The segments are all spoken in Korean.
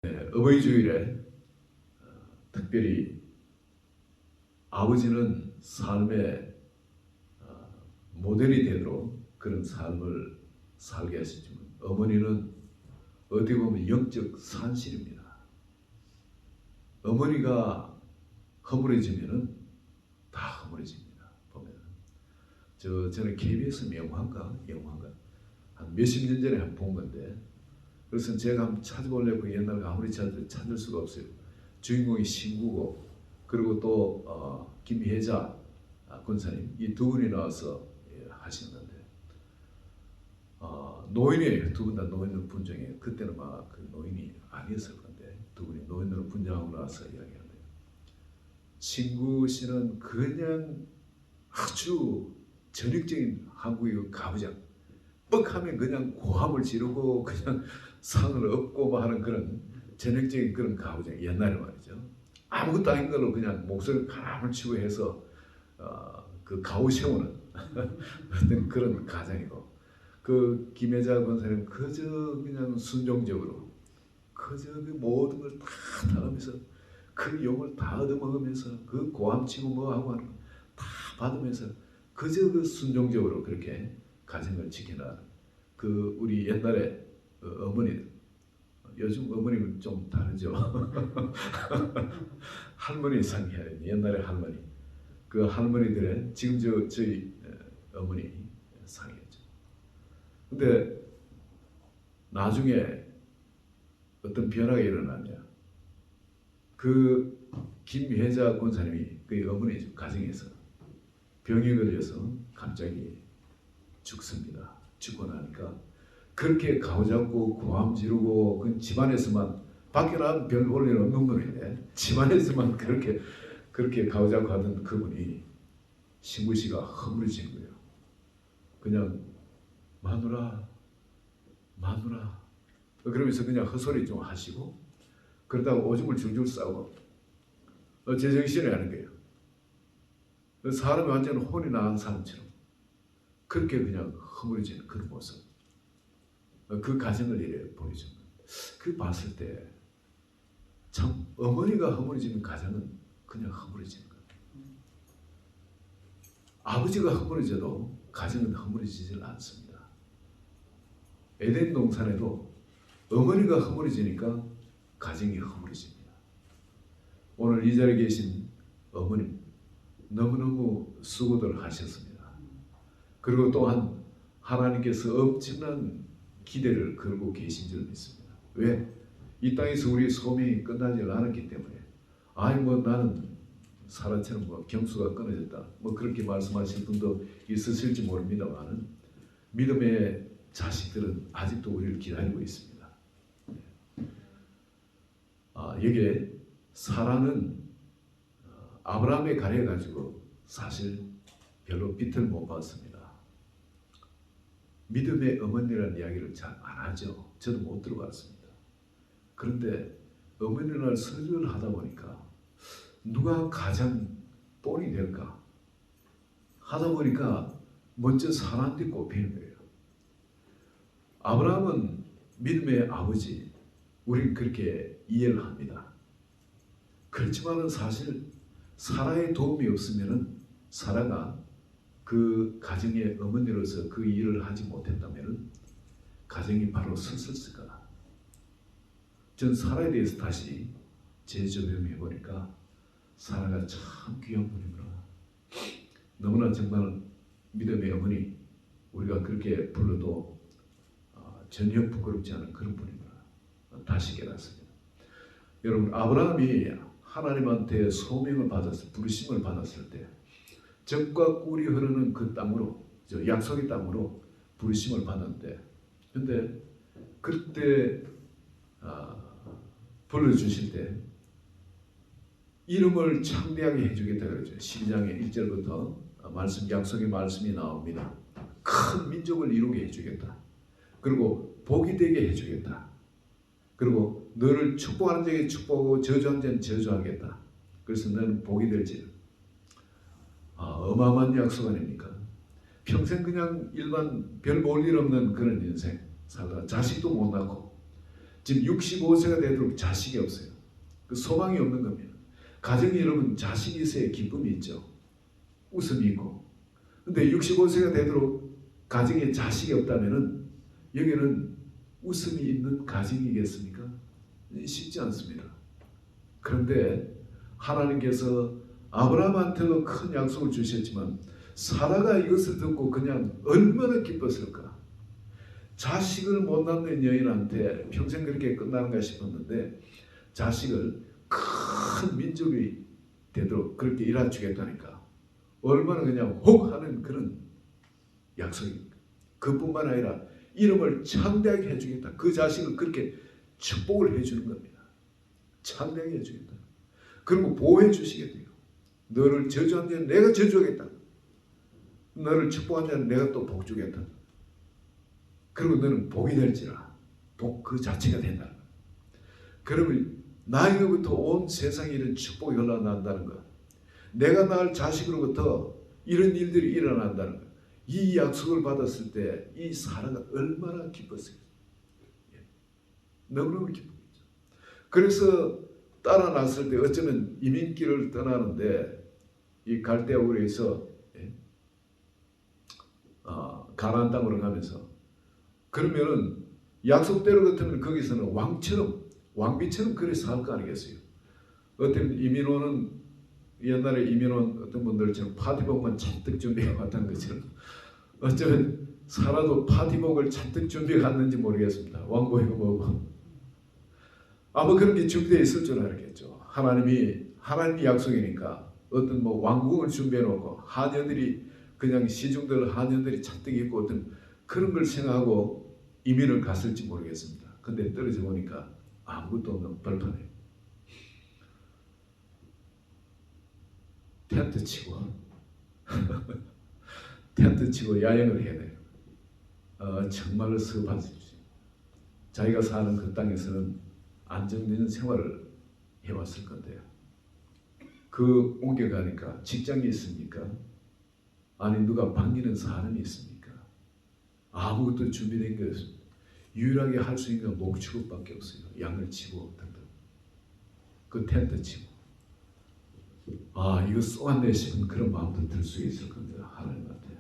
어버이 주일에 특별히 아버지는 삶의 모델이 되도록 그런 삶을 살게 하셨지만 어머니는 어떻게 보면 영적 산실입니다. 어머니가 허물어지면은 다 허물어집니다. 보면 저는 KBS 영화인가 한 몇십 년 전에 한 본 건데, 그래서 제가 한번 찾아보려고 옛날에 아무리 찾을 수가 없어요. 주인공이 신구고, 그리고 또 김혜자 권사님, 이 두 분이 나와서 하셨는데, 노인이에요. 두 분 다 노인으로 분장해요. 그때는 막 그 노인이 아니었을 건데 두 분이 노인으로 분장하고 나와서 이야기하는데요. 신구 씨는 그냥 아주 전형적인 한국의 가부장, 뻑하면 그냥 고함을 지르고 그냥 상을 얻고 하는 그런 전형적인 그런 가부장, 옛날에 말이죠. 아무것도 아닌 걸로 그냥 목소리를 가람을 치고 해서 그 가오 세우는 어떤 그런 가장이고, 그 김혜자 권사님 그저 그냥 순종적으로 그저 그 모든 걸 다 따르면서 그 용을 다 얻어먹으면서 그 고함치고 뭐하고 하는 거 다 받으면서 그저 그 순종적으로 그렇게 가정을 지켜나가는 그 우리 옛날에 어머니들, 요즘 어머니는 좀 다르죠. 할머니 상이에요. 옛날에 할머니, 그 할머니들의 지금 저희 어머니 상이었죠. 근데 나중에 어떤 변화가 일어나냐, 그 김혜자 권사님이 그 어머니 가정에서 병에 걸려서 갑자기 죽습니다. 죽고 나니까 그렇게 가오잡고 고함 지르고 그 집안에서만, 밖에 나가면 별 볼 일 없는 분인데 집안에서만 그렇게 가오잡고 하던 그분이, 신구 씨가 허물어진 거예요. 그냥 마누라 그러면서 그냥 헛소리 좀 하시고, 그러다가 오줌을 줄줄 싸고 제정신이 하는 거예요. 사람이 완전 혼이 나간 사람처럼 그렇게 그냥 허물어지는 그런 모습, 그 가정을 이래 보여줍니다. 그 봤을 때 참 어머니가 허물어지는 가정은 그냥 허물어지는 거예요. 아버지가 허물어져도 가정은 허물어지질 않습니다. 에덴 동산에도 어머니가 허물어지니까 가정이 허물어집니다. 오늘 이 자리에 계신 어머님 너무너무 수고들 하셨습니다. 그리고 또한 하나님께서 엄청난 기대를 걸고 계신 줄 믿습니다. 왜? 이 땅에서 우리 소명이 끝나지 않았기 때문에. 나는 사라처럼 경수가 끊어졌다, 그렇게 말씀하실 분도 있으실지 모릅니다만, 믿음의 자식들은 아직도 우리를 기다리고 있습니다. 여기에 사라는 아브라함에 가려 가지고 사실 별로 빛을 못 봤습니다. 믿음의 어머니라는 이야기를 잘 안 하죠. 저도 못 들어봤습니다. 그런데 어머니를 설교를 하다 보니까 누가 가장 본이 될까 하다 보니까 먼저 사라한테 꼽히는 거예요. 아브라함은 믿음의 아버지, 우리는 그렇게 이해를 합니다. 그렇지만은 사실 사라의 도움이 없으면은, 사라가 그 가정의 어머니로서 그 일을 하지 못했다면 가정이 바로 섰을까? 전 사라에 대해서 다시 재조명해 보니까 사라가 참 귀한 분이구나. 너무나 정말 믿음의 어머니, 우리가 그렇게 불러도 전혀 부끄럽지 않은 그런 분이구나 다시 깨닫습니다. 여러분, 아브라함이 하나님한테 소명을 받았을, 부르심을 받았을 때 젖과 꿀이 흐르는 그 땅으로, 약속의 땅으로 부르심을 받았는데, 근데 그때 불러주실 때 이름을 창대하게 해주겠다 그러죠. 12장의 1절부터 약속의 말씀이 나옵니다. 큰 민족을 이루게 해주겠다. 그리고 복이 되게 해주겠다. 그리고 너를 축복하는 자에게 축복하고 저주하는 자는 저주하겠다. 그래서 너는 복이 될지라. 어마어마한 약속 아닙니까? 평생 그냥 일반 별 볼 일 없는 그런 인생 살다가 자식도 못 낳고 지금 65세가 되도록 자식이 없어요. 그 소망이 없는 겁니다. 가정에 여러분 자식이 있어야 기쁨이 있죠. 웃음이 있고. 근데 65세가 되도록 가정에 자식이 없다면은 여기는 웃음이 있는 가정이겠습니까? 쉽지 않습니다. 그런데 하나님께서 아브라함한테도 큰 약속을 주셨지만 사라가 이것을 듣고 그냥 얼마나 기뻤을까. 자식을 못 낳는 여인한테 평생 그렇게 끝나는가 싶었는데 자식을 큰 민족이 되도록 그렇게 일해주겠다니까 얼마나 그냥 혹 하는 그런 약속입니다. 그뿐만 아니라 이름을 창대하게 해주겠다. 그 자식을 그렇게 축복을 해주는 겁니다. 창대하게 해주겠다. 그리고 보호해 주시겠대요. 너를 저주한 자는 내가 저주하겠다. 너를 축복한 자는 내가 또 복 주겠다. 그리고 너는 복이 될지라. 복 그 자체가 된다. 그러면 나에게부터 온 세상에 이런 축복이 흘러난다는 것. 내가 낳을 자식으로부터 이런 일들이 일어난다는 것. 이 약속을 받았을 때 이 사라가 얼마나 기뻤어요. 너무너무 기쁘겠죠. 그래서 따라 났을 때 어쩌면 이민길을 떠나는데 이 갈대아 우르에서 가나안 땅으로 가면서 그러면은 약속대로 같으면 거기서는 왕처럼 왕비처럼 그래 살 거 아니겠어요. 어떤 이민 오는 옛날에 이민 온 어떤 분들처럼 파티복만 잔뜩 준비해 왔다는 것처럼 어쩌면 사라도 파티복을 잔뜩 준비해 갔는지 모르겠습니다. 왕복이고 뭐고 아마 그런 게 준비되어 있을 줄 알겠죠. 하나님이 약속이니까 어떤 뭐 왕궁을 준비해 놓고 하녀들이 그냥 시중들 하녀들이 잔뜩 있고 어떤 그런 걸 생각하고 이민을 갔을지 모르겠습니다. 근데 떨어져 보니까 아무것도 없는 벌판에 텐트 치고 텐트 치고 야영을 해야 돼요. 정말로 서받으십시오. 자기가 사는 그 땅에서는 안정되는 생활을 해왔을 건데요. 그 옮겨가니까 직장이 있습니까? 아니 누가 반기는 사람이 있습니까? 아무것도 준비된 게 없습니다. 유일하게 할 수 있는 건 목축업밖에 없어요. 양을 치고 등등. 그 텐트 치고. 이거 쏘았네 싶은 그런 마음도 들 수 있을 겁니다. 하나님한테.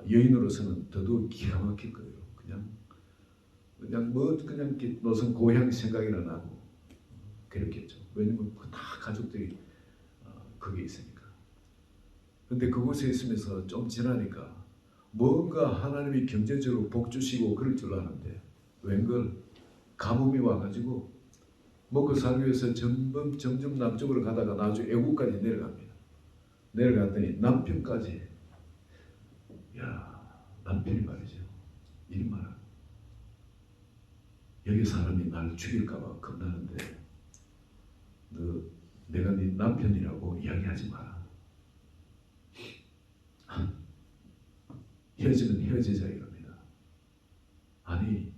여인으로서는 더더욱 기가 막힐 거예요. 그냥 노선 고향 생각이나 나고 그렇겠죠. 왜냐면 다 가족들이 거기 있으니까. 근데 그곳에 있으면서 좀 지나니까 뭔가 하나님이 경제적으로 복 주시고 그럴 줄 아는데 웬걸 가뭄이 와가지고 먹고 살기 위해서 점점 남쪽으로 가다가 나중에 애국까지 내려갑니다. 내려갔더니 남편까지 남편이 말이죠. 이리 말아. 여기 사람이 날 죽일까봐 겁나는데 내가 네 남편이라고 이야기하지 마라. 헤어지면 헤어지자 이럽니다. 아니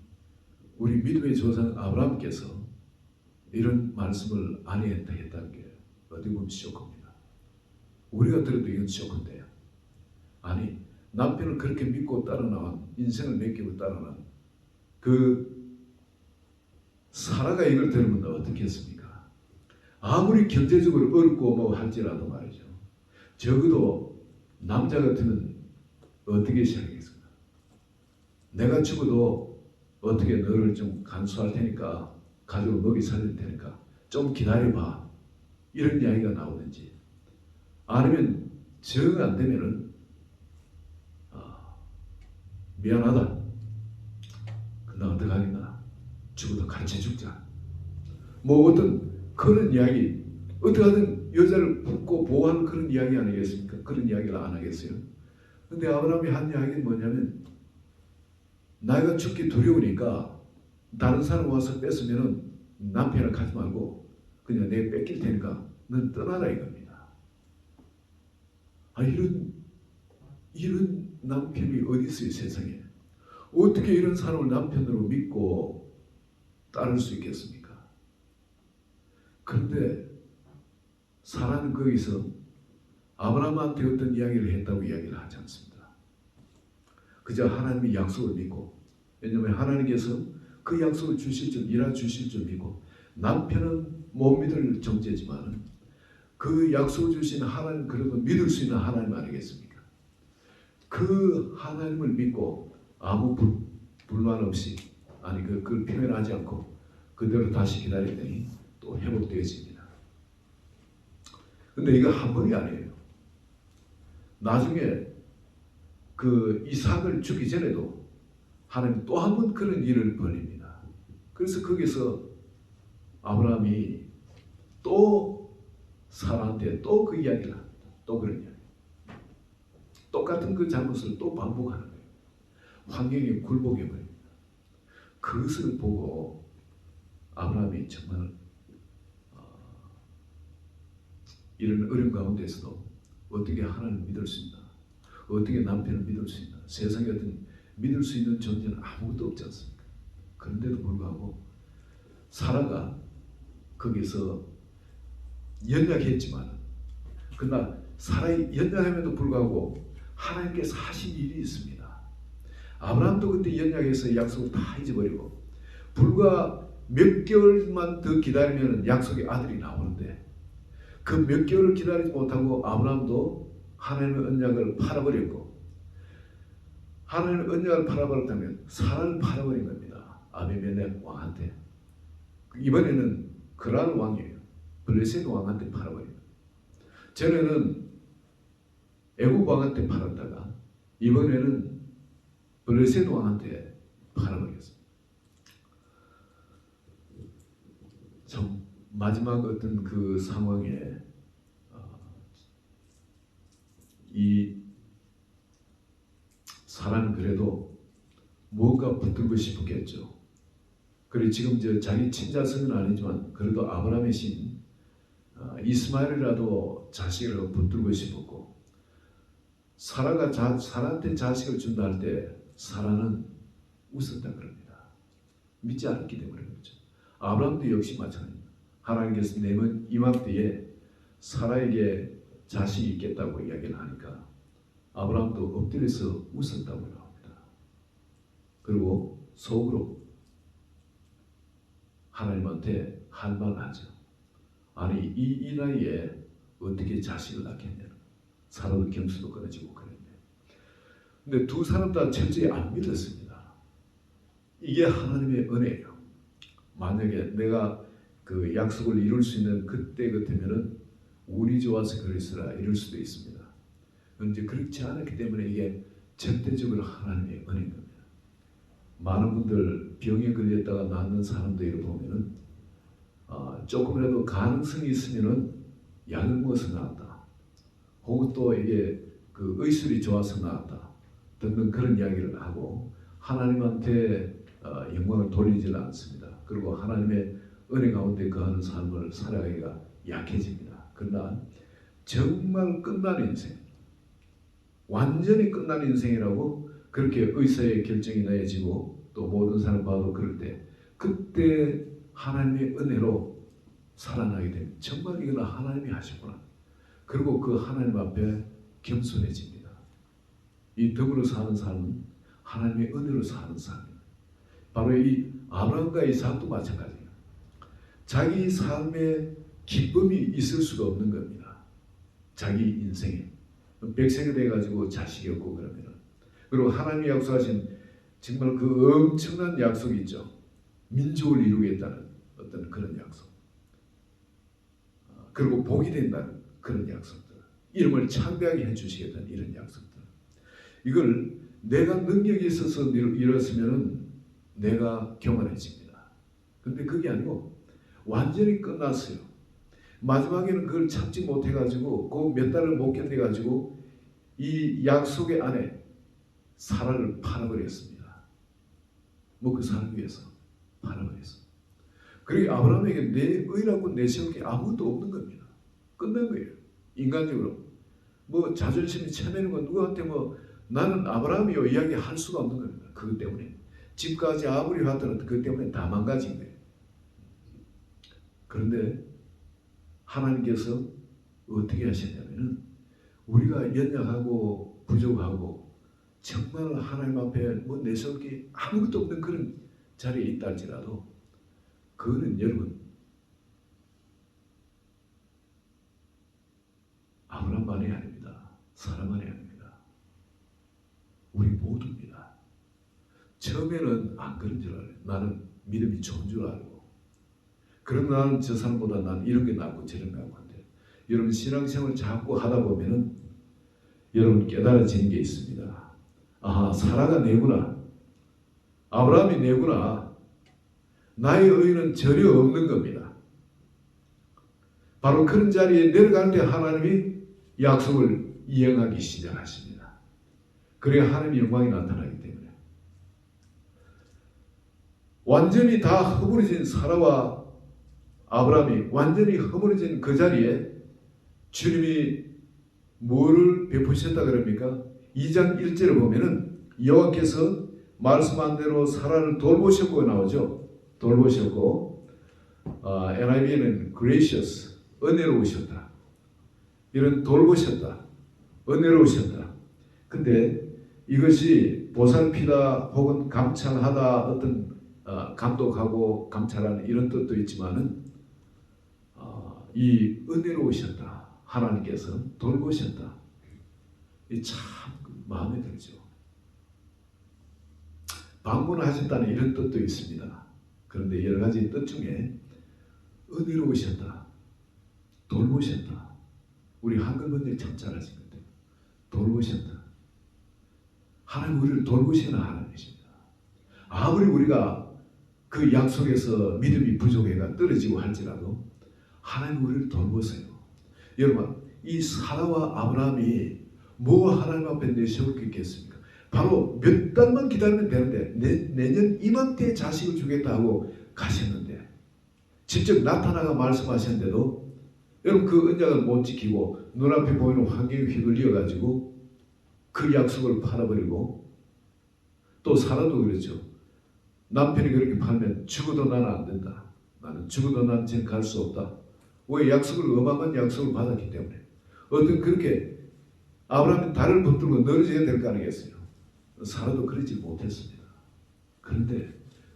우리 믿음의 조상 아브라함께서 이런 말씀을 아내한테 했다는 게 어떻게 보면 쇼크입니다. 우리가 들어도 이건 쇼크인데요. 아니 남편을 그렇게 믿고 따라 나온 인생을 맡기고 따라 나온 그 사라가 이걸 들으면 어떻게 했습니까? 아무리 경제적으로 어렵고 뭐 할지라도 말이죠. 적어도 남자 같으면 어떻게 시작하겠습니까? 내가 죽어도 어떻게 너를 좀 간수할 테니까 가족을 먹이 살릴 테니까 좀 기다려봐. 이런 이야기가 나오든지 아니면 정 안 되면은 미안하다. 나 어떡하겠나. 죽어도 같이 죽자. 뭐 어떤 그런 이야기 어떻게 하든 여자를 붙고 보호하는 그런 이야기 아니겠습니까? 그런 이야기를 안 하겠어요? 근데 아브라함이 한 이야기는 뭐냐면 나이가 죽기 두려우니까 다른 사람 와서 뺏으면은 남편을 가지 말고 그냥 내가 뺏길 테니까 넌 떠나라 이겁니다. 이런 남편이 어디 있어요 세상에. 어떻게 이런 사람을 남편으로 믿고 따를 수 있겠습니까? 그런데 사라는 거기서 아브라함한테 어떤 이야기를 했다고 이야기를 하지 않습니다. 그저 하나님의 약속을 믿고 왜냐하면 하나님께서 그 약속을 주실 줄 이라 주실 줄 믿고 남편은 못 믿을 정죄지만 그 약속을 주신 하나님 그래도 믿을 수 있는 하나님 아니겠습니까? 그 하나님을 믿고 아무 불만 없이 아니 그걸 표현하지 않고 그대로 다시 기다리더니 또 회복되어집니다. 근데 이거 한 번이 아니에요. 나중에 그 이삭을 주기 전에도 하나님 또 한 번 그런 일을 벌립니다. 그래서 거기서 아브라함이 또 사라한테 또 그 이야기를 합니다. 또 그런 이야기. 똑같은 그 잘못을 또 반복하는 거예요. 환경이 굴복해 버립니다. 그것을 보고 아브라함이 정말 이런 어려운 가운데서도 어떻게 하나님을 믿을 수 있나, 어떻게 남편을 믿을 수 있나, 세상에 어떤 믿을 수 있는 존재는 아무것도 없지 않습니까? 그런데도 불구하고 사라가 거기서 연약했지만 그러나 사라의 연약함에도 불구하고 하나님께서 하신 일이 있습니다. 아브라함도 그때 연약해서 약속을 다 잊어버리고 불과 몇 개월만 더 기다리면 약속의 아들이 나오는데 그 몇 개월을 기다리지 못하고 아브라함도 하나님의 언약을 팔아버렸고 하나님의 언약을 팔아버렸다면 사라를 팔아버린 겁니다. 아비멜렉 왕한테. 이번에는 그랄 왕이에요. 블레셋 왕한테 팔아버립니다. 전에는 애굽 왕한테 팔았다가 이번에는 블레셋 왕한테 팔아버렸습니다. 참 마지막 어떤 그 상황에 이 사라는 그래도 뭔가 붙들고 싶었겠죠. 그리고 지금 자기 친자성은 아니지만 그래도 아브라함의 신 이스마엘이라도 자식을 붙들고 싶었고 사라가 사라한테 자식을 준다 할 때 사라는 웃었다 그럽니다. 믿지 않았기 때문에 그렇죠. 아브라함도 역시 마찬가지입니다. 하나님께서 내면 이맘때에 사라에게 자식이 있겠다고 이야기를 하니까 아브라함도 엎드려서 웃었다고 합니다. 그리고 속으로 하나님한테 할 말 하죠. 아니 이 나이에 어떻게 자식을 낳겠냐는 사라도 경수도 끊어지고 그랬네. 근데 두 사람 다 철저히 안 믿었습니다. 이게 하나님의 은혜예요. 만약에 내가 그 약속을 이룰 수 있는 그때 같으면은 운이 좋아서 그랬으라 이럴 수도 있습니다. 그런데 그렇지 않았기 때문에 이게 절대적으로 하나님의 은혜인 겁니다. 많은 분들 병에 걸렸다가 낫는 사람들을 보면은 조금이라도 가능성이 있으면은 약을 먹어서 나았다. 혹은 또 이게 그 의술이 좋아서 나았다. 등등 그런 이야기를 하고 하나님한테 영광을 돌리지는 않습니다. 그리고 하나님의 은혜 가운데 거하는 삶을 살아가기가 약해집니다. 그러나 정말 끝난 인생, 완전히 끝난 인생이라고 그렇게 의사의 결정이 내어지고 또 모든 사람 봐도 그럴 때 그때 하나님의 은혜로 살아나게 되면 정말 이건 하나님이 하셨구나. 그리고 그 하나님 앞에 겸손해집니다. 이 덕으로 사는 삶은 하나님의 은혜로 사는 삶입니다. 바로 이 아브라함과 이삭도 마찬가지예요. 자기 삶에 기쁨이 있을 수가 없는 겁니다. 자기 인생에 100세가 돼가지고 자식이 없고 그러면 그리고 하나님이 약속하신 정말 그 엄청난 약속이 있죠. 민족을 이루겠다는 어떤 그런 약속. 그리고 복이 된다는 그런 약속들. 이름을 창대하게 해주시겠다는 이런 약속들. 이걸 내가 능력이 있어서 이뤘으면 내가 경험해집니다. 그런데 그게 아니고 완전히 끝났어요. 마지막에는 그걸 참지 못해가지고 그 몇 달을 못 견뎌가지고 이 약속의 안에 사라를 팔아버렸습니다. 뭐 그 사람 위해서 팔아버렸어. 그리고 아브라함에게 내 의라고 내세울 게 아무것도 없는 겁니다. 끝난 거예요. 인간적으로 뭐 자존심이 쳐내는 건 누구한테 뭐 나는 아브라함이요 이야기할 수가 없는 겁니다. 그것 때문에 집까지 아무리 하더라도 그것 때문에 다 망가진 거예요. 그런데 하나님께서 어떻게 하셨냐면은 우리가 연약하고 부족하고 정말 하나님 앞에 뭐 내세울 게 아무것도 없는 그런 자리에 있다 할지라도 그거는 여러분 아브라함만이 아닙니다. 사라만이 아닙니다. 우리 모두입니다. 처음에는 안 그런 줄 알아요. 나는 믿음이 좋은 줄 알고, 그럼 나는 저 사람보다 나는 이런 게 낫고 저런 게 낫고 한데, 여러분 신앙생활을 자꾸 하다 보면은 여러분 깨달아지는 게 있습니다. 아하, 사라가 내구나, 아브라함이 내구나. 나의 의는 전혀 없는 겁니다. 바로 그런 자리에 내려갈 때 하나님이 약속을 이행하기 시작하십니다. 그래야 하나님의 영광이 나타나기 때문에. 완전히 다 허물어진 사라와 아브라함이 완전히 허물어진 그 자리에 주님이 뭐를 베푸셨다 그럽니까? 2장 1절을 보면은 여호와께서 말씀한 대로 사라를 돌보셨고 나오죠. 돌보셨고, NIV에는 gracious, 은혜로우셨다. 이런 돌보셨다, 은혜로우셨다. 근데 이것이 보살피다 혹은 감찰하다, 어떤 감독하고 감찰하는 이런 뜻도 있지만은 이 은혜로우셨다, 하나님께서 돌보셨다. 이 참 마음에 들죠. 방문하셨다는 이런 뜻도 있습니다. 그런데 여러 가지 뜻 중에 은혜로우셨다, 돌보셨다. 우리 한글 번역 참 잘하신 것 같아요. 돌보셨다. 하나님 우리를 돌보시는 하나님이십니다. 아무리 우리가 그 약속에서 믿음이 부족해가 떨어지고 할지라도 하나님 우리를 돌보세요. 여러분, 이 사라와 아브라함이 뭐 하나님 앞에 내세울 게 있겠습니까? 바로 몇 달만 기다리면 되는데 내년 이맘때에 자식을 주겠다 하고 가셨는데, 직접 나타나가 말씀하셨는데도 여러분 그 언약을 못 지키고 눈앞에 보이는 환경에 휘둘려 가지고 그 약속을 팔아버리고, 또 사라도 그렇죠. 남편이 그렇게 팔면 죽어도 나는 안 된다. 나는 죽어도 난 지금 갈 수 없다. 왜? 약속을, 어마어마한 약속을 받았기 때문에. 어떤 그렇게 아브라함이 달을 붙들고 늘어져야 될 거 아니겠어요. 사라도 그러지 못했습니다. 그런데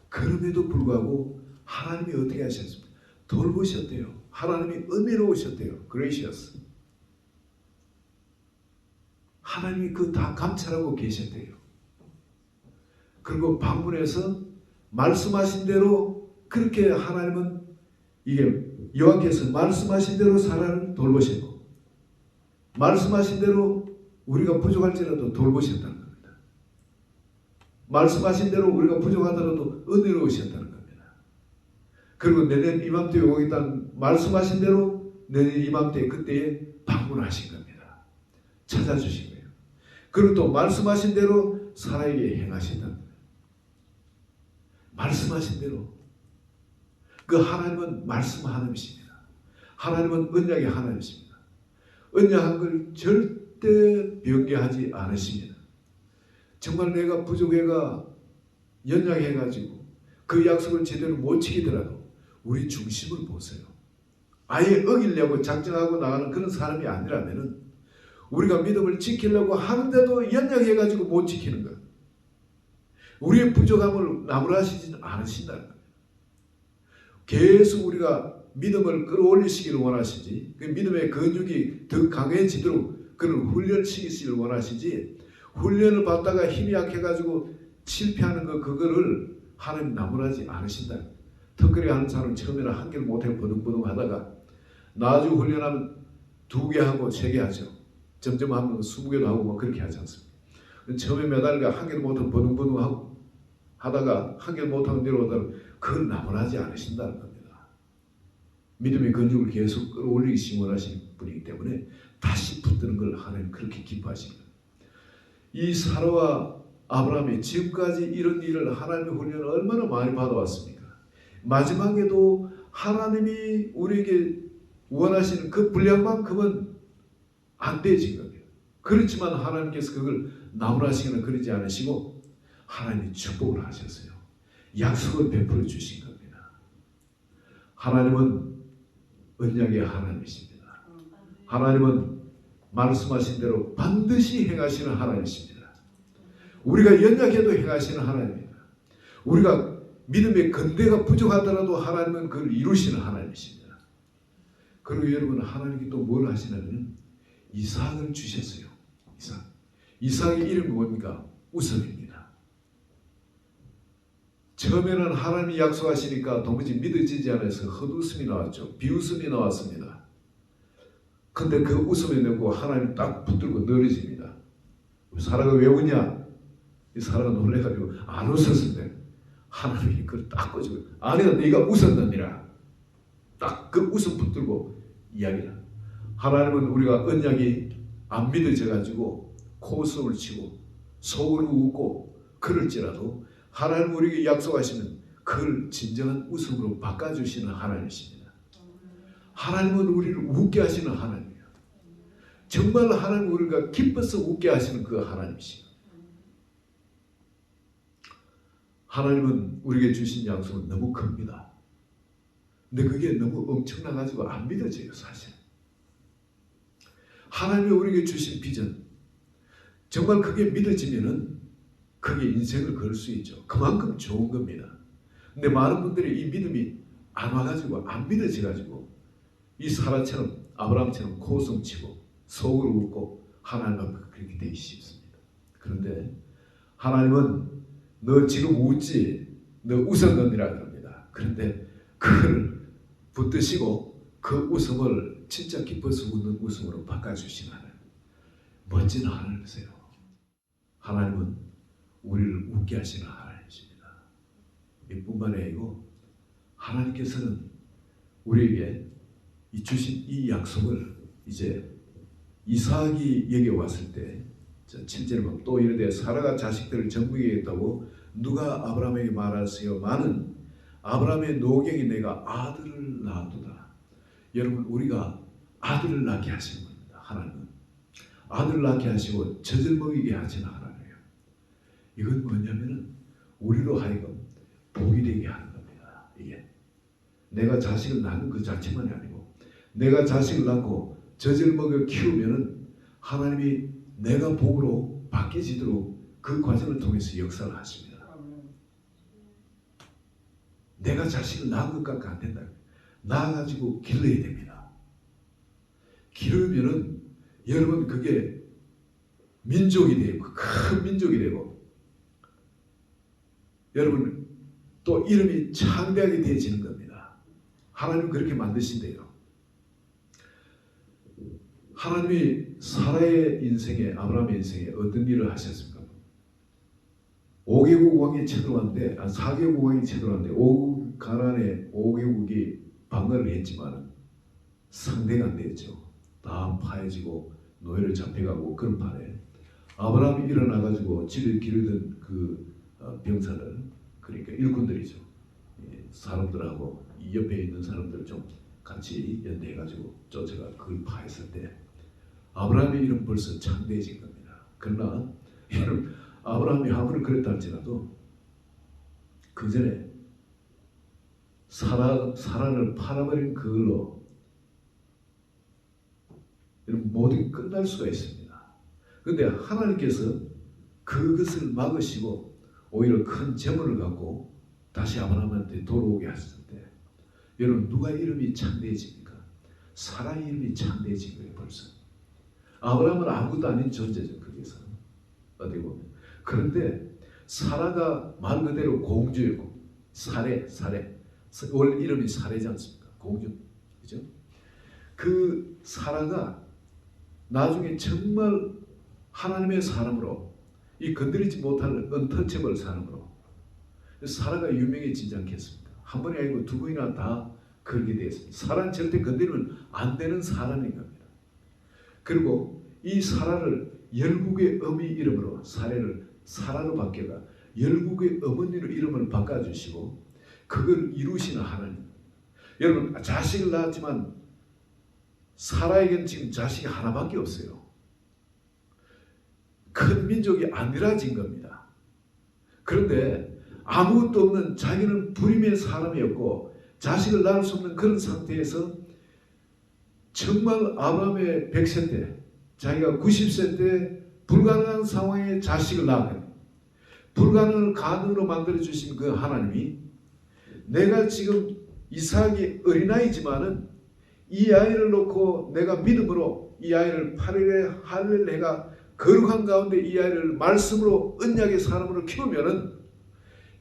그럼에도 불구하고 하나님이 어떻게 하셨습니까? 돌보셨대요. 하나님이 은혜로우셨대요. gracious. 하나님이 그 다 감찰하고 계셨대요. 그리고 방문해서 말씀하신 대로 그렇게 하나님은 이게 여호와께서 말씀하신 대로 사라를 돌보시고, 말씀하신 대로 우리가 부족할지라도 돌보셨다는 겁니다. 말씀하신 대로 우리가 부족하더라도 은혜로우셨다는 겁니다. 그리고 내년 이맘때에 오겠다는 말씀하신 대로 내년 이맘때 그때에 방문하신 겁니다. 찾아주신 거예요. 그리고 또 말씀하신 대로 사라에게 행하신다는 거예요. 말씀하신 대로. 그 하나님은 말씀 하나님이십니다. 하나님은 언약의 하나님이십니다. 언약한 걸 절대 변개하지 않으십니다. 정말 내가 부족해가 연약해가지고 그 약속을 제대로 못 지키더라도 우리 중심을 보세요. 아예 어기려고 작정하고 나가는 그런 사람이 아니라면은 우리가 믿음을 지키려고 하는데도 연약해가지고 못 지키는 것. 우리의 부족함을 나무라시지 않으신다는 거예요. 계속 우리가 믿음을 끌어올리시기를 원하시지, 그 믿음의 근육이 더 강해지도록 그를 훈련시키시기를 원하시지, 훈련을 받다가 힘이 약해가지고 실패하는 거, 그거를 하나님 나무라지 않으신다. 턱걸이 하는 사람은 처음에는 한 개를 못하고 버둥버둥 하다가 나중 훈련하면 2개 하고 3개 하죠. 점점 하면 20개도 하고 뭐 그렇게 하지 않습니까? 처음에 매달가 한 개를 못하고 버둥버둥 하고 하다가 한 개를 못하고 내려오다가 그걸 나무라지 않으신다는 겁니다. 믿음의 근육을 계속 끌어올리기 원하시는 분이기 때문에 다시 붙드는 걸 하나님 그렇게 기뻐하십니다. 이 사라와 아브라함이 지금까지 이런 일을, 하나님의 훈련을 얼마나 많이 받아왔습니까? 마지막에도 하나님이 우리에게 원하시는 그 분량만큼은 안 되지 겁니다. 그렇지만 하나님께서 그걸 나무라시기는 그러지 않으시고 하나님이 축복을 하셨어요. 약속을 베풀어 주신 겁니다. 하나님은 언약의 하나님이십니다. 하나님은 말씀하신 대로 반드시 행하시는 하나님이십니다. 우리가 연약해도 행하시는 하나님입니다. 우리가 믿음의 근대가 부족하더라도 하나님은 그걸 이루시는 하나님이십니다. 그리고 여러분, 하나님이 또 뭘 하시냐면 이삭을 주셨어요. 이삭의 이름이 뭡니까? 웃음입니다. 처음에는 하나님이 약속하시니까 도무지 믿어지지 않아서 헛웃음이 나왔죠. 비웃음이 나왔습니다. 근데 그 웃음에 넣고 하나님 딱 붙들고 늘어집니다. 사라가 왜 웃냐? 이 사라가 놀래가지고 안 웃었는데 하나님이 그걸 딱 꺼지고, 아니야 네가 웃었느니라. 딱 그 웃음 붙들고 이야기를. 하나님은 우리가 언약이 안 믿어져가지고 코웃음을 치고 속으로 웃고 그럴지라도 하나님 우리에게 약속하시면 그걸 진정한 웃음으로 바꿔주시는 하나님이십니다. 하나님은 우리를 웃게 하시는 하나님이에요. 정말 하나님 우리가 기뻐서 웃게 하시는 그 하나님이십니다. 하나님은 우리에게 주신 약속은 너무 큽니다. 근데 그게 너무 엄청나가지고 안 믿어져요, 사실. 하나님이 우리에게 주신 비전, 정말 그게 믿어지면은 그게 인생을 걸 수 있죠. 그만큼 좋은 겁니다. 근데 많은 분들이 이 믿음이 안 와가지고, 안 믿어져가지고 이 사라처럼, 아브라함처럼 코웃음 치고 속으로 웃고 하나님 앞에 그렇게 되기 쉽습니다. 그런데 하나님은 너 지금 웃지, 너 웃었느니라 그럽니다. 그런데 그걸 붙드시고 그 웃음을 진짜 기뻐서 웃는 웃음으로 바꿔주신 하나님, 멋진 하나님이세요. 하나님은 우리를 웃게 하시는 하나님이십니다. 이뿐만 아니고 하나님께서는 우리에게 주신 이 약속을 이제 이삭이 여기 왔을 때 7절에 보면 또 이르되 사라가 자식들을 정복하게 했다고 누가 아브라함에게 말하세요? 많은 아브라함의 노경이 내가 아들을 낳았도다. 여러분, 우리가 아들을 낳게 하시는 겁니다. 하나님은 아들을 낳게 하시고 젖을 먹이게 하시는 하나님이에요. 이건 뭐냐면은 우리로 하여금 복이 되게 하는 겁니다. 이게 내가 자식을 낳는 그 자체만이 아니고 내가 자식을 낳고 젖을 먹여 키우면은 하나님이 내가 복으로 바뀌어지도록 그 과정을 통해서 역사를 하십니다. 내가 자식을 낳은 것밖에 안 된다. 낳아가지고 길러야 됩니다. 기르면은 여러분 그게 민족이 되고 큰 민족이 되고 여러분 또 이름이 창대하게 되어지는 겁니다. 하나님 그렇게 만드신대요. 하나님이 사라의 인생에, 아브라함의 인생에 어떤 일을 하셨습니까? 5개국 왕이 쳐들어왔는데, 4개국 왕이 쳐들어왔는데 가나안의 5개국이 방어를 했지만 상대가 안 됐죠. 다 파해지고 노예를 잡혀가고 그런 판에 아브라함이 일어나가지고 집에 기르던 그 병사들, 그러니까 일꾼들이죠. 사람들하고 이 옆에 있는 사람들을 좀 같이 연대해가지고 쫓아가 그걸 파했을 때 아브라함의 이름 벌써 창대해진 겁니다. 그러나 여러분, 아브라함이 아무리 그랬다 할지라도 그 전에 사라를 팔아버린 그걸로 모든 게 끝날 수가 있습니다. 그런데 하나님께서 그것을 막으시고 오히려 큰 재물을 갖고 다시 아브라함한테 돌아오게 하셨을 때 여러분 누가 이름이 창대해집니까? 사라의 이름이 창대해진 거예요. 벌써 아브라함은 아무것도 아닌 존재죠. 거기서 어디 보면. 그런데 사라가 말 그대로 공주였고 사례 원래 이름이 사례지 않습니까? 공주, 그죠? 그 사라가 나중에 정말 하나님의 사람으로 이 건드리지 못할 언터치블 사람으로 사라가 유명해지지 않겠습니까? 한 번이 아니고 두 번이나 다 그렇게 되었습니다. 사라는 절대 건드리면 안 되는 사람인 겁니다. 그리고 이 사라를 열국의 어미 이름으로 사라로 바뀌어가 열국의 어머니로 이름을 바꿔주시고 그걸 이루시는 하나님. 여러분 자식을 낳았지만 사라에게는 지금 자식이 하나밖에 없어요. 큰 민족이 안일해진 겁니다. 그런데 아무것도 없는 자기는 불임의 사람이었고 자식을 낳을 수 없는 그런 상태에서 정말 아브라함의 100세 때 자기가 90세 때 불가능한 상황에 자식을 낳은 불가능을 가능으로 만들어주신 그 하나님이 내가 지금 이삭이 어린아이지만은 이 아이를 놓고 내가 믿음으로 이 아이를 8일에 하늘 내가 거룩한 가운데 이 아이를 말씀으로 언약의 사람으로 키우면은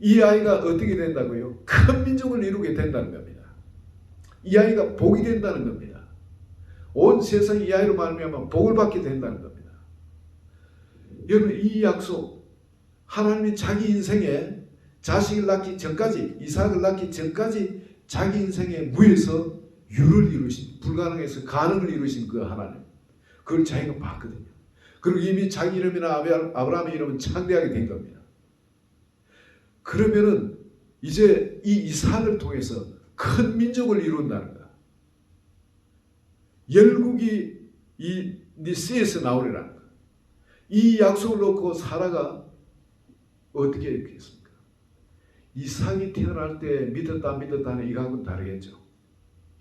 이 아이가 어떻게 된다고요? 큰 민족을 이루게 된다는 겁니다. 이 아이가 복이 된다는 겁니다. 온 세상이 이 아이로 말미암아 복을 받게 된다는 겁니다. 여러분, 이 약속, 하나님이 자기 인생에 자식을 낳기 전까지, 이삭을 낳기 전까지 자기 인생의 무에서 유를 이루신, 불가능해서 가능을 이루신 그 하나님, 그걸 자기가 봤거든요. 그리고 이미 자기 이름이나 아브라함의 이름은 창대하게 된 겁니다. 그러면은 이제 이 이삭을 통해서 큰 민족을 이룬다는 것. 열국이 이 니스에서 나오리라는 것. 이 약속을 놓고 사라가 어떻게 했겠습니까? 이삭이 태어날 때 믿었다 안 믿었다는 이각은 다르겠죠.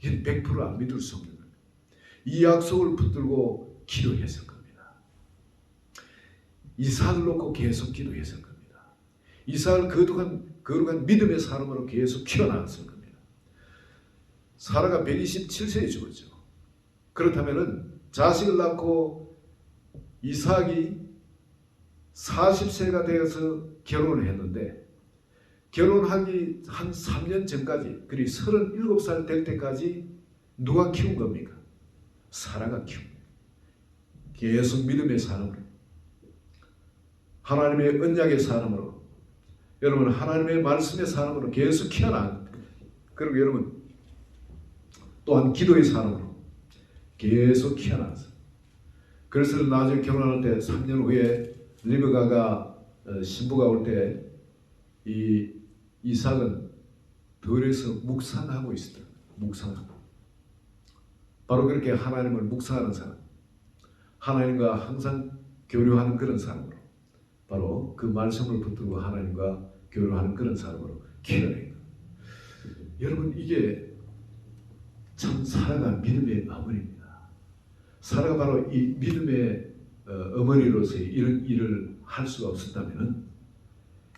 이건 100% 안 믿을 수 없는 겁니다. 이 약속을 붙들고 기도했을 겁니다. 이삭을 놓고 계속 기도했을 겁니다. 이삭을 거룩한 믿음의 사람으로 계속 키워나갔을 겁니다. 사라가 127세에 죽었죠. 그렇다면 자식을 낳고 이삭이 40세가 되어서 결혼을 했는데 결혼하기 한 3년 전까지, 그리고 37살 될 때까지 누가 키운 겁니까? 사라가 키운 겁니다. 계속 믿음의 사람으로, 하나님의 언약의 사람으로, 여러분 하나님의 말씀의 사람으로 계속 키워나간, 그리고 여러분 또한 기도의 사람으로 계속 키워나갔어요. 그래서 나중에 결혼할 때 3년 후에 리브가가 신부가 올 때 이 이삭은 들에서 묵상하고 있었다. 묵상하고. 바로 그렇게 하나님을 묵상하는 사람, 하나님과 항상 교류하는 그런 사람으로, 바로 그 말씀을 붙들고 하나님과 교류하는 그런 사람으로 키워낸 거예요. 여러분, 이게 참 사라가 믿음의 어머니입니다. 사라가 바로 이 믿음의 어머니로서 이런 일을 할 수가 없었다면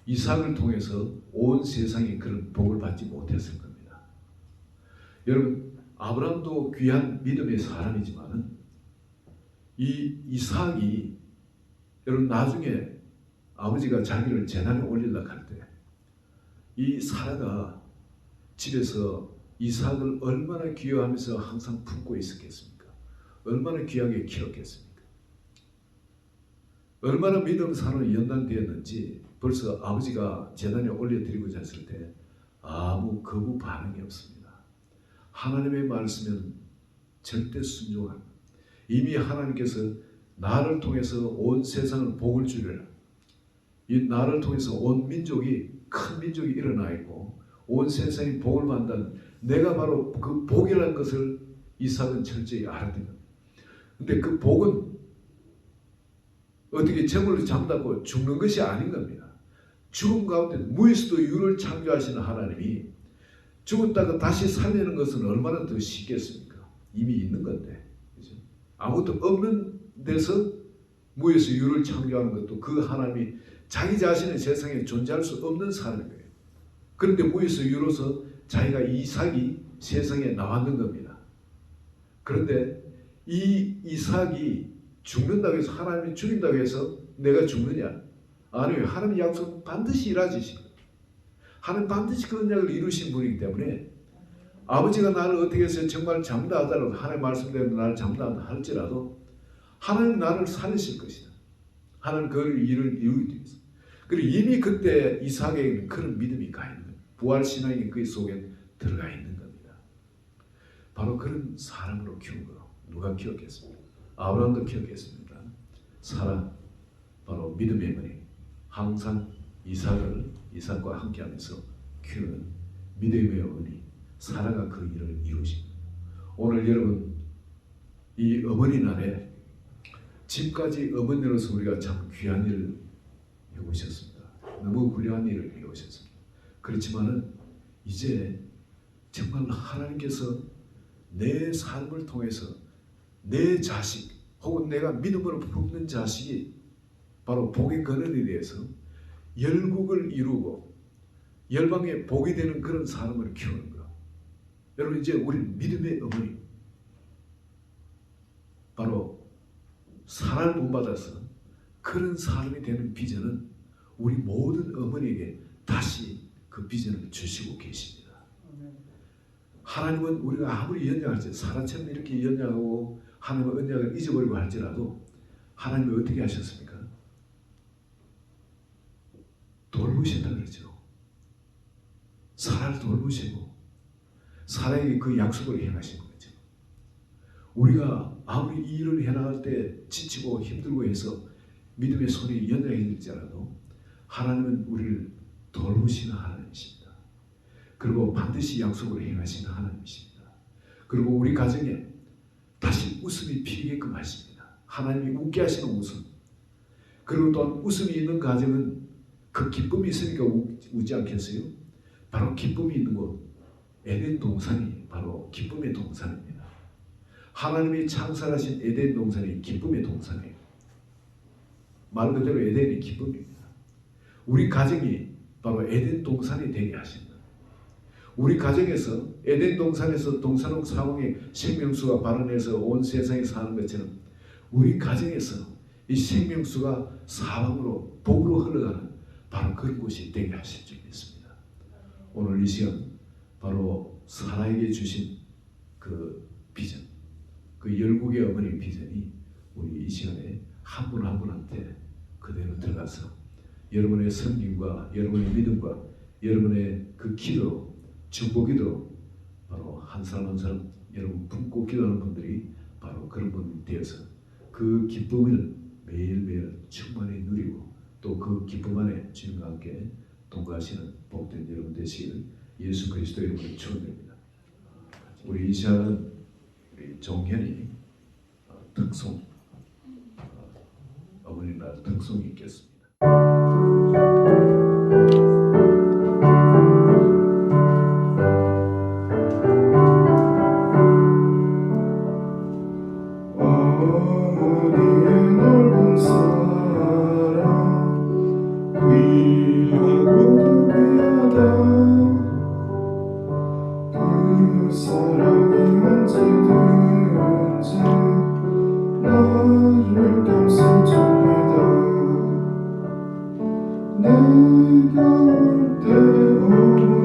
이삭을 통해서 온 세상이 그런 복을 받지 못했을 겁니다. 여러분, 아브라함도 귀한 믿음의 사람이지만 이 이삭이, 여러분 나중에 아버지가 자기를 재단에 올리려고 할 때 이 사라가 집에서 이삭을 얼마나 귀여워하면서 항상 품고 있었겠습니까? 얼마나 귀하게 키웠겠습니까? 얼마나 믿음 사람이 연단되었는지 벌써 아버지가 재단에 올려드리고자 했을 때 아무 거부 반응이 없습니다. 하나님의 말씀은 절대 순종하는, 이미 하나님께서 나를 통해서 온 세상을 복을 주리라, 이 나를 통해서 온 민족이, 큰 민족이 일어나 있고 온 세상이 복을 받는다는, 내가 바로 그 복이라는 것을 이삭은 철저히 알았던 겁니다. 근데 그 복은 어떻게 저물로 잠다고 죽는 것이 아닌 겁니다. 죽음 가운데 무에서도 유를 창조하시는 하나님이 죽었다가 다시 살리는 것은 얼마나 더 쉽겠습니까? 이미 있는 건데, 그렇죠? 아무것도 없는 데서 무에서 유를 창조하는 것도 그 하나님이 자기 자신의 세상에 존재할 수 없는 사람인 거예요. 그런데 무에서 유로서 자기가 이삭이 세상에 나왔는 겁니다. 그런데 이 이삭이 죽는다고 해서, 하나님이 죽인다고 해서 내가 죽느냐? 아니요. 하나님의 약속은 반드시 이루어지신 거예요. 하나님 반드시 그 언약을 이루신 분이기 때문에 아버지가 나를 어떻게 해서 정말 잘못다 하더라도, 하나님 말씀대로 나를 잘못다 할지라도 하나님 나를 살리실 것이다. 하나님 그 일을 이루기 위해서. 그리고 이미 그때 이삭에게는 그런 믿음이 가 있는 겁니다. 부활신앙이 그 속에 들어가 있는 겁니다. 바로 그런 사람으로 키운 거 누가 키웠겠습니까? 아브라함도 키웠겠습니다. 사라, 바로 믿음의 어머니, 항상 이삭과 함께하면서 키우는 믿음의 어머니 사라가 그 일을 이루십니다. 오늘 여러분, 이 어머니 날에 지금까지 어머니로서 우리가 참 귀한 일을 해오셨습니다. 너무 훌륭한 일을 해오셨습니다. 그렇지만은 이제 정말 하나님께서 내 삶을 통해서 내 자식, 혹은 내가 믿음으로 품는 자식이 바로 복의 근원에 대해서 열국을 이루고 열방에 복이 되는 그런 사람을 키우는 거야. 여러분, 이제 우리 믿음의 어머니, 바로 사랑을 본받아서 그런 사람이 되는 비전은 우리 모든 어머니에게 다시 그 비전을 주시고 계십니다. 하나님은 우리가 아무리 연약할지, 사라처럼 이렇게 연약하고 하나님의 언약을 잊어버리고 할지라도 하나님이 어떻게 하셨습니까? 돌보신다 그러죠. 사라를 돌보시고 사라에게 그 약속을 행하신 거죠. 우리가 아무리 이 일을 해나갈 때 지치고 힘들고 해서 믿음의 손이 연약해질지라도 하나님은 우리를 돌보시는 하나님이십니다. 그리고 반드시 약속을 행하시는 하나님이십니다. 그리고 우리 가정에 다시 웃음이 피게끔 하십니다. 하나님이 웃게 하시는 웃음. 그리고 또한 웃음이 있는 가정은 그 기쁨이 있으니까 웃지 않겠어요? 바로 기쁨이 있는 곳, 에덴 동산이 바로 기쁨의 동산입니다. 하나님이 창설하신 에덴 동산이 기쁨의 동산이에요. 말 그대로 에덴이 기쁨입니다. 우리 가정이 바로 에덴 동산이 되게 하신다. 우리 가정에서 에덴 동산에서 동산옥 사방에 생명수가 발원해서 온 세상에 사는 것처럼 우리 가정에서 이 생명수가 사방으로 복으로 흘러가는 바로 그런 곳이 되게 하실 줄 믿습니다. 오늘 이 시간 바로 사라에게 주신 그 비전, 그 열국의 어머니 비전이 우리 이 시간에 한 분 한 분한테 그대로 들어가서 여러분의 섬김과 여러분의 믿음과 여러분의 그 기도, 중보기도 바로 한 사람 한 사람 여러분 품고 기도하는 분들이 바로 그런 분이 되어서 그 기쁨을 매일매일 충만히 누리고 또 그 기쁨 안에 주님과 함께 동거하시는 복된 여러분 되시기를 예수 그리스도의 이름으로 축원드립니다. 우리 이 시간은 우리 정현이 특송 어머니날 특송이 있겠습니다. 어머니의 넓은 사랑 귀하고도 귀하다. 그 사랑이 언제든지 나를 감싸줍니다. 내가 올 때